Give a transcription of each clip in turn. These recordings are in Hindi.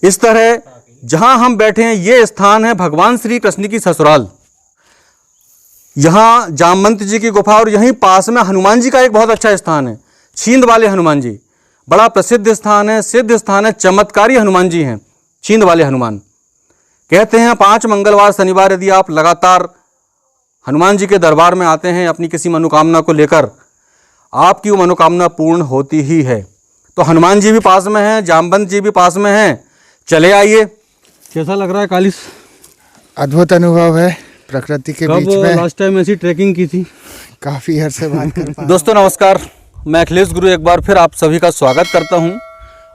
इस तरह जहां हम बैठे हैं ये स्थान है भगवान श्री कृष्ण की ससुराल। यहाँ जामवंत जी की गुफा और यहीं पास में हनुमान जी का एक बहुत अच्छा स्थान है, छींद वाले हनुमान जी। बड़ा प्रसिद्ध स्थान है, सिद्ध स्थान है, चमत्कारी हनुमान जी हैं, छींद वाले हनुमान। कहते हैं 5 मंगलवार शनिवार यदि आप लगातार हनुमान जी के दरबार में आते हैं अपनी किसी मनोकामना को लेकर, आपकी वो मनोकामना पूर्ण होती ही है। तो हनुमान जी भी पास में हैं, जामवंत जी भी पास में हैं, चले आइए। कैसा लग रहा है कालिस? अद्भुत अनुभव है प्रकृति के बीच में। लास्ट टाइम ऐसी ट्रैकिंग की थी? काफी अरसे बात कर पा दोस्तों नमस्कार, मैं अखिलेश गुरु एक बार फिर आप सभी का स्वागत करता हूं।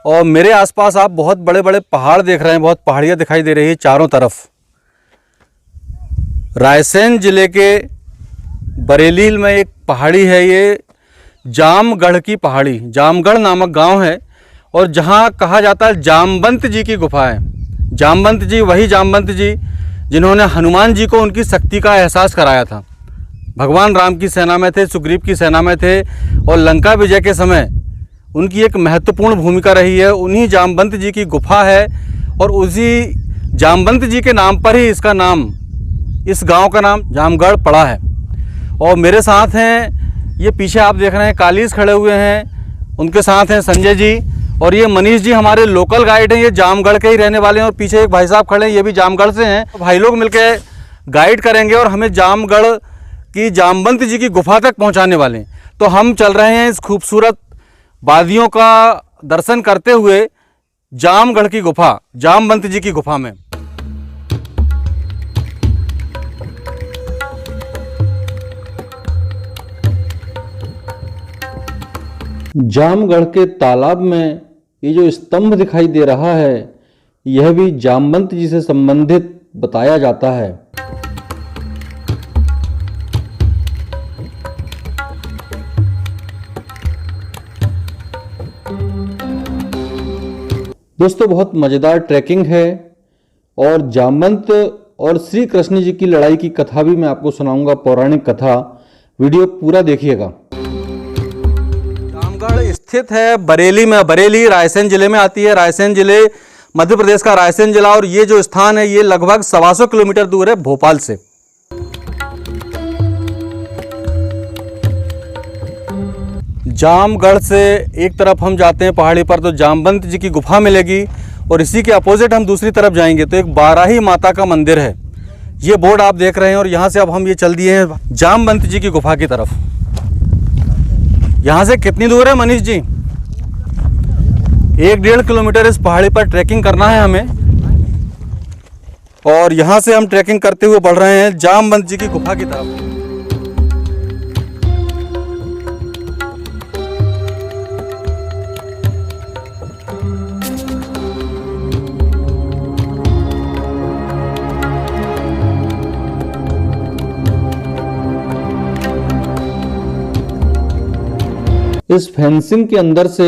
और मेरे आसपास आप बहुत बड़े बड़े पहाड़ देख रहे हैं, बहुत पहाड़ियाँ दिखाई दे रही है चारों तरफ। रायसेन जिले के बरेली में एक पहाड़ी है, ये जामगढ़ की पहाड़ी, जामगढ़ नामक गांव है। और जहां कहा जाता है जामवंत जी की गुफा है। जामवंत जी वही जामवंत जी जिन्होंने हनुमान जी को उनकी शक्ति का एहसास कराया था। भगवान राम की सेना में थे, सुग्रीव की सेना में थे और लंका विजय के समय उनकी एक महत्वपूर्ण भूमिका रही है। उन्हीं जामवंत जी की गुफा है और उसी जामवंत जी के नाम पर ही इसका नाम, इस गांव का नाम जामगढ़ पड़ा है। और मेरे साथ हैं, ये पीछे आप देख रहे हैं कालीस खड़े हुए हैं, उनके साथ हैं संजय जी और ये मनीष जी हमारे लोकल गाइड हैं, ये जामगढ़ के ही रहने वाले हैं। और पीछे एक भाई साहब खड़े हैं, ये भी जामगढ़ से हैं। भाई लोग मिलकर गाइड करेंगे और हमें जामगढ़ की जामवंत जी की गुफा तक पहुंचाने वाले हैं। तो हम चल रहे हैं इस खूबसूरत वादियों का दर्शन करते हुए जामगढ़ की गुफा, जामवंत जी की गुफा में। जामगढ़ के तालाब में ये जो स्तंभ दिखाई दे रहा है, यह भी जामवंत जी से संबंधित बताया जाता है। दोस्तों बहुत मज़ेदार ट्रैकिंग है और जामवंत और श्री कृष्ण जी की लड़ाई की कथा भी मैं आपको सुनाऊंगा, पौराणिक कथा। वीडियो पूरा देखिएगा। जामगढ़ स्थित है बरेली में, बरेली रायसेन जिले में आती है। रायसेन जिले मध्य प्रदेश का रायसेन जिला। और ये जो स्थान है ये लगभग 125 किलोमीटर दूर है भोपाल से। जामगढ़ से एक तरफ हम जाते हैं पहाड़ी पर तो जामवंत जी की गुफा मिलेगी और इसी के अपोजिट हम दूसरी तरफ जाएंगे तो एक बाराही माता का मंदिर है। ये बोर्ड आप देख रहे हैं और यहाँ से अब हम ये चल दिए हैं जामवंत जी की गुफा की तरफ। यहाँ से कितनी दूर है मनीष जी? 1-1.5 किलोमीटर इस पहाड़ी पर ट्रैकिंग करना है हमें। और यहाँ से हम ट्रैकिंग करते हुए बढ़ रहे हैं जामवंत जी की गुफा की तरफ। इस फेंसिंग के अंदर से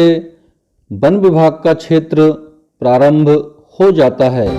वन विभाग का क्षेत्र प्रारंभ हो जाता है।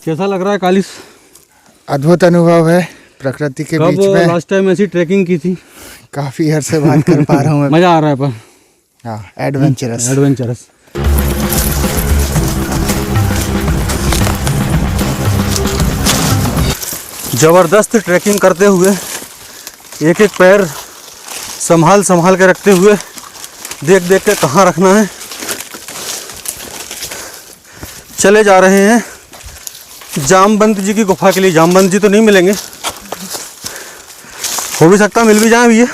कैसा लग रहा है कालिस? अद्भुत अनुभव है प्रकृति के बीच में। लास्ट टाइम ऐसी ट्रैकिंग की थी? काफी अरसे बात कर पा रहा हूँ। मजा आ रहा है पर हाँ, एडवेंचरस। जबरदस्त ट्रैकिंग करते हुए एक एक पैर संभाल के रखते हुए देख के कहाँ रखना है चले जा रहे हैं जामवंत जी की गुफा के लिए। जामवंत जी तो नहीं मिलेंगे, हो भी सकता मिल भी जाए भैया।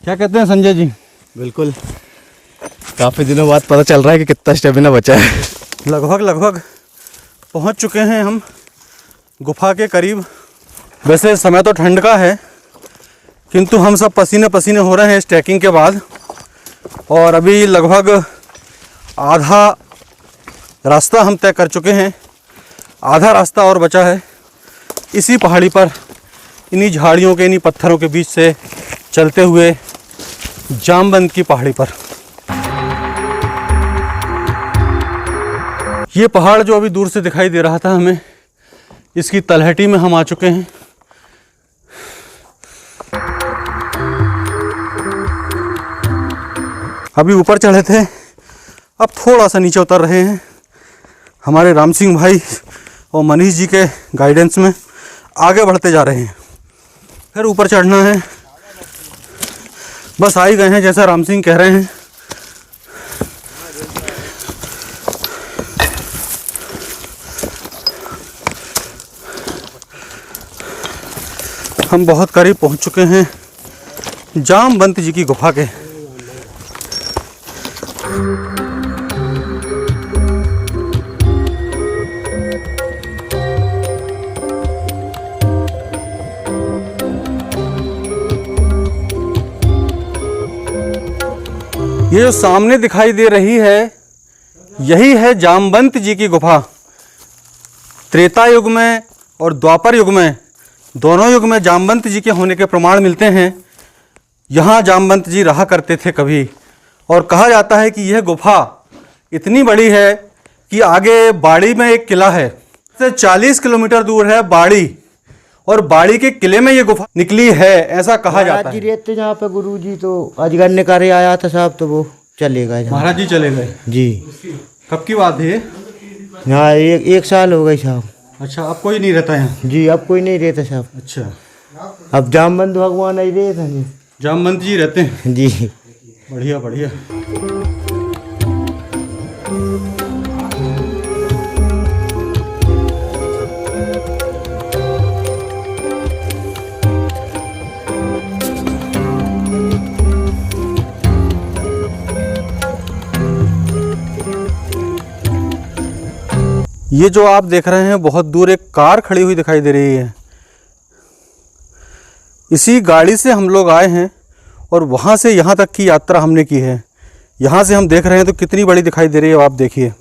क्या कहते हैं संजय जी? बिल्कुल, काफ़ी दिनों बाद पता चल रहा है कि कितना स्टेमिना बचा है। लगभग पहुंच चुके हैं हम गुफा के करीब। वैसे समय तो ठंड का है, किंतु हम सब पसीने पसीने हो रहे हैं इस ट्रैकिंग के बाद। और अभी लगभग आधा रास्ता हम तय कर चुके हैं, आधा रास्ता और बचा है। इसी पहाड़ी पर इन्हीं झाड़ियों के, इन्हीं पत्थरों के बीच से चलते हुए जामबंद की पहाड़ी पर। ये पहाड़ जो अभी दूर से दिखाई दे रहा था हमें, इसकी तलहटी में हम आ चुके हैं। अभी ऊपर चढ़े थे, अब थोड़ा सा नीचे उतर रहे हैं। हमारे राम सिंह भाई और मनीष जी के गाइडेंस में आगे बढ़ते जा रहे हैं। फिर ऊपर चढ़ना है, बस आ ही गए हैं जैसा राम सिंह कह रहे हैं। हम बहुत करीब पहुंच चुके हैं जामवंत जी की गुफा के। ये जो सामने दिखाई दे रही है, यही है जामवंत जी की गुफा। त्रेता युग में और द्वापर युग में, दोनों युग में जामवंत जी के होने के प्रमाण मिलते हैं। यहाँ जामवंत जी रहा करते थे कभी। और कहा जाता है कि यह गुफा इतनी बड़ी है कि आगे बाड़ी में एक किला है, से 40 किलोमीटर दूर है बाड़ी, और बाड़ी के किले में ये गुफा निकली है, ऐसा कहा जाता है। जी रहते जहाँ पे गुरुजी, तो अजगर ने कार्य आया था साहब, तो वो चले गए। महाराज जी चले गए जी। कब की बात है? यहाँ एक साल हो गई साहब। अच्छा, अब कोई नहीं रहता है? जी, अब कोई नहीं रहता साहब। अच्छा, अब जामवंत भगवान नहीं रहते हैं जी। जामवंत जी रहते हैं? जी, बढ़िया बढ़िया। ये जो आप देख रहे हैं, बहुत दूर एक कार खड़ी हुई दिखाई दे रही है। इसी गाड़ी से हम लोग आए हैं और वहाँ से यहाँ तक की यात्रा हमने की है। यहाँ से हम देख रहे हैं तो कितनी बड़ी दिखाई दे रही है, आप देखिए।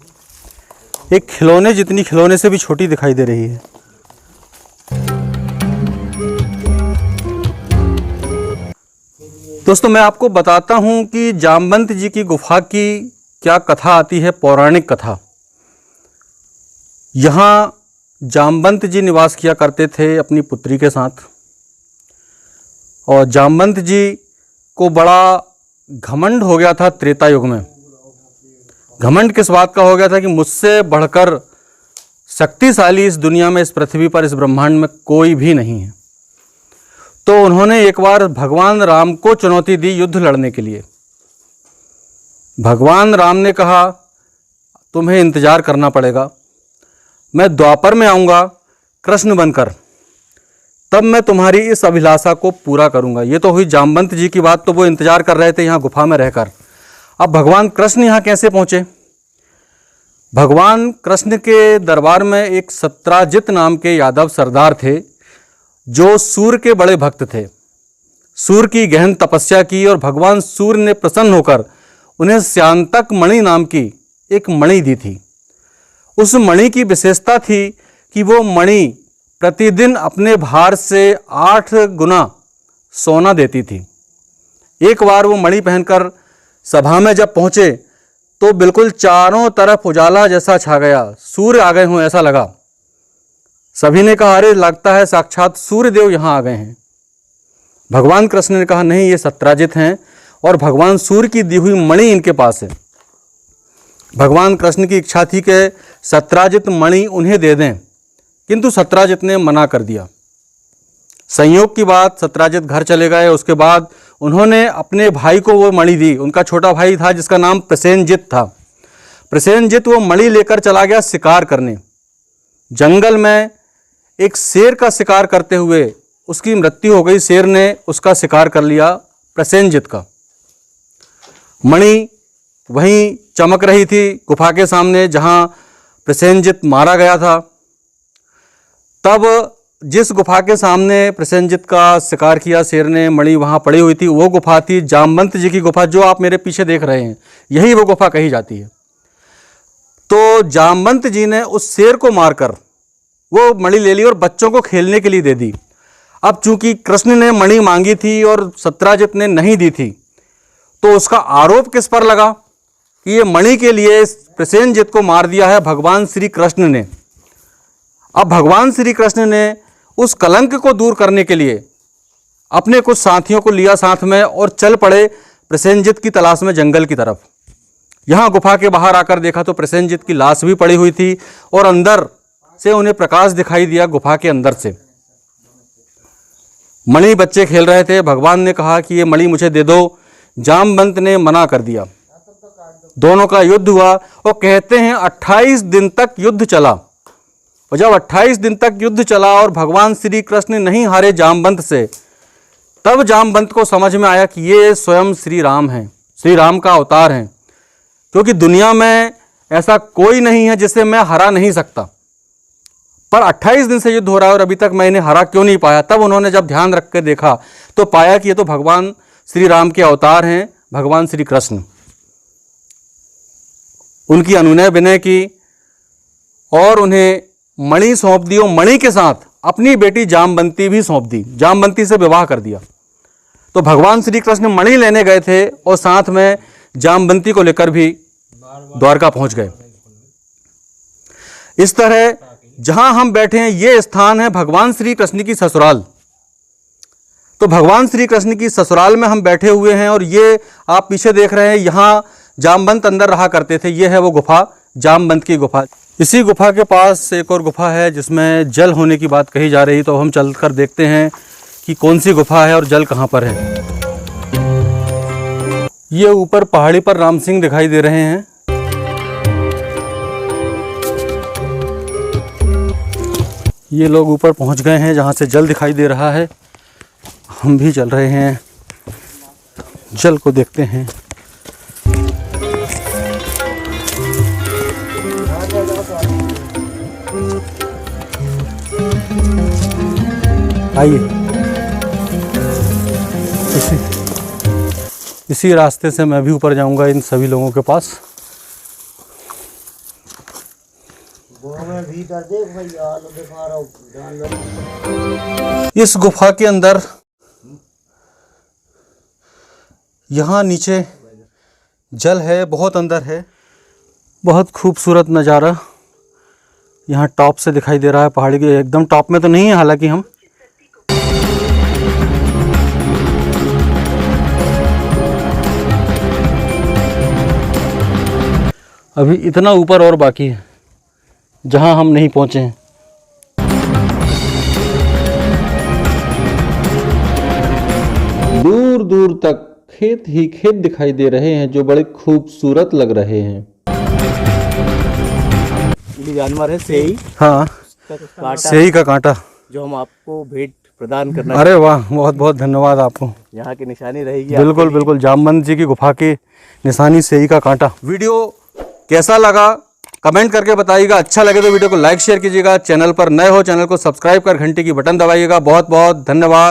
एक खिलौने जितनी, खिलौने से भी छोटी दिखाई दे रही है। दोस्तों, मैं आपको बताता हूँ कि जामवंत जी की गुफा की क्या कथा आती है, पौराणिक कथा। यहाँ जामवंत जी निवास किया करते थे अपनी पुत्री के साथ। और जामवंत जी को बड़ा घमंड हो गया था त्रेता युग में। घमंड किस बात का हो गया था कि मुझसे बढ़कर शक्तिशाली इस दुनिया में, इस पृथ्वी पर, इस ब्रह्मांड में कोई भी नहीं है। तो उन्होंने एक बार भगवान राम को चुनौती दी युद्ध लड़ने के लिए। भगवान राम ने कहा, तुम्हें इंतजार करना पड़ेगा, मैं द्वापर में आऊँगा कृष्ण बनकर, तब मैं तुम्हारी इस अभिलाषा को पूरा करूँगा। ये तो हुई जामवंत जी की बात, तो वो इंतजार कर रहे थे यहाँ गुफा में रहकर। अब भगवान कृष्ण यहाँ कैसे पहुँचे? भगवान कृष्ण के दरबार में एक सत्राजित नाम के यादव सरदार थे, जो सूर्य के बड़े भक्त थे। सूर्य की गहन तपस्या की और भगवान सूर्य ने प्रसन्न होकर उन्हें श्यांतक मणि नाम की एक मणि दी थी। उस मणि की विशेषता थी कि वो मणि प्रतिदिन अपने भार से 8 गुना सोना देती थी। एक बार वो मणि पहनकर सभा में जब पहुँचे तो बिल्कुल चारों तरफ उजाला जैसा छा गया, सूर्य आ गए हों ऐसा लगा। सभी ने कहा, अरे लगता है साक्षात सूर्य देव यहाँ आ गए हैं। भगवान कृष्ण ने कहा, नहीं, ये सत्राजित हैं और भगवान सूर्य की दी हुई मणि इनके पास है। भगवान कृष्ण की इच्छा थी कि सत्राजित मणि उन्हें दे दें, किंतु सत्राजित ने मना कर दिया। संयोग की बात, सत्राजित घर चले गए। उसके बाद उन्होंने अपने भाई को वो मणि दी। उनका छोटा भाई था जिसका नाम प्रसेनजित था। प्रसेनजित वो मणि लेकर चला गया शिकार करने। जंगल में एक शेर का शिकार करते हुए उसकी मृत्यु हो गई। शेर ने उसका शिकार कर लिया प्रसेनजित का। मणि वहीं चमक रही थी गुफा के सामने जहां प्रसेनजित मारा गया था। तब जिस गुफा के सामने प्रसेनजित का शिकार किया शेर ने, मणि वहां पड़ी हुई थी, वो गुफा थी जामवंत जी की गुफा, जो आप मेरे पीछे देख रहे हैं। यही वो गुफा कही जाती है। तो जामवंत जी ने उस शेर को मारकर वो मणि ले ली और बच्चों को खेलने के लिए दे दी। अब चूंकि कृष्ण ने मणि मांगी थी और सत्यजित ने नहीं दी थी, तो उसका आरोप किस पर लगा कि ये मणि के लिए प्रसेनजित को मार दिया है भगवान श्री कृष्ण ने। अब भगवान श्री कृष्ण ने उस कलंक को दूर करने के लिए अपने कुछ साथियों को लिया साथ में और चल पड़े प्रसेनजित की तलाश में जंगल की तरफ। यहाँ गुफा के बाहर आकर देखा तो प्रसेनजित की लाश भी पड़ी हुई थी और अंदर से उन्हें प्रकाश दिखाई दिया गुफा के अंदर से। मणि बच्चे खेल रहे थे। भगवान ने कहा कि ये मणि मुझे दे दो। जामवंत ने मना कर दिया। दोनों का युद्ध हुआ और कहते हैं 28 दिन तक युद्ध चला। और जब 28 दिन तक युद्ध चला और भगवान श्री कृष्ण नहीं हारे जामवंत से, तब जामवंत को समझ में आया कि ये स्वयं श्री राम हैं, श्री राम का अवतार हैं, क्योंकि दुनिया में ऐसा कोई नहीं है जिसे मैं हरा नहीं सकता। पर 28 दिन से युद्ध हो रहा है और अभी तक मैं इन्हें हरा क्यों नहीं पाया। तब उन्होंने जब ध्यान रख कर देखा तो पाया कि ये तो भगवान श्री राम के अवतार हैं, भगवान श्री कृष्ण। उनकी अनुनय विनय की और उन्हें मणि सौंप दी और मणि के साथ अपनी बेटी जामवंती भी सौंप दी, जामवंती से विवाह कर दिया। तो भगवान श्री कृष्ण मणि लेने गए थे और साथ में जामवंती को लेकर भी द्वारका पहुंच गए। इस तरह जहां हम बैठे हैं ये स्थान है भगवान श्री कृष्ण की ससुराल। तो भगवान श्री कृष्ण की ससुराल में हम बैठे हुए हैं और ये आप पीछे देख रहे हैं, यहाँ जामवंत अंदर रहा करते थे। ये है वो गुफा, जामवंत की गुफा। इसी गुफा के पास एक और गुफा है जिसमें जल होने की बात कही जा रही। तो हम चलकर देखते हैं कि कौन सी गुफा है और जल कहाँ पर है। ये ऊपर पहाड़ी पर राम सिंह दिखाई दे रहे हैं। ये लोग ऊपर पहुंच गए हैं जहाँ से जल दिखाई दे रहा है। हम भी चल रहे हैं, जल को देखते हैं। आइए, इसी रास्ते से मैं भी ऊपर जाऊंगा इन सभी लोगों के पास। इस गुफा के अंदर यहाँ नीचे जल है, बहुत अंदर है। बहुत खूबसूरत नज़ारा यहाँ टॉप से दिखाई दे रहा है। पहाड़ी के एकदम टॉप में तो नहीं है हालांकि हम। अभी इतना ऊपर और बाकी है जहाँ हम नहीं पहुँचे हैं। दूर दूर तक खेत ही खेत दिखाई दे रहे हैं जो बड़े खूबसूरत लग रहे हैं। ये जानवर है सेई। हाँ, सेई का कांटा जो हम आपको भेंट प्रदान करना। अरे वाह, बहुत बहुत धन्यवाद आपको। यहाँ की निशानी रहेगी। बिल्कुल बिल्कुल, जामवंत जी की गुफा की निशानी सेई का कांटा। वीडियो कैसा लगा कमेंट करके बताइएगा। अच्छा लगे तो वीडियो को लाइक शेयर कीजिएगा। चैनल पर नए हो चैनल को सब्सक्राइब कर घंटी की बटन दबाइएगा। बहुत बहुत धन्यवाद।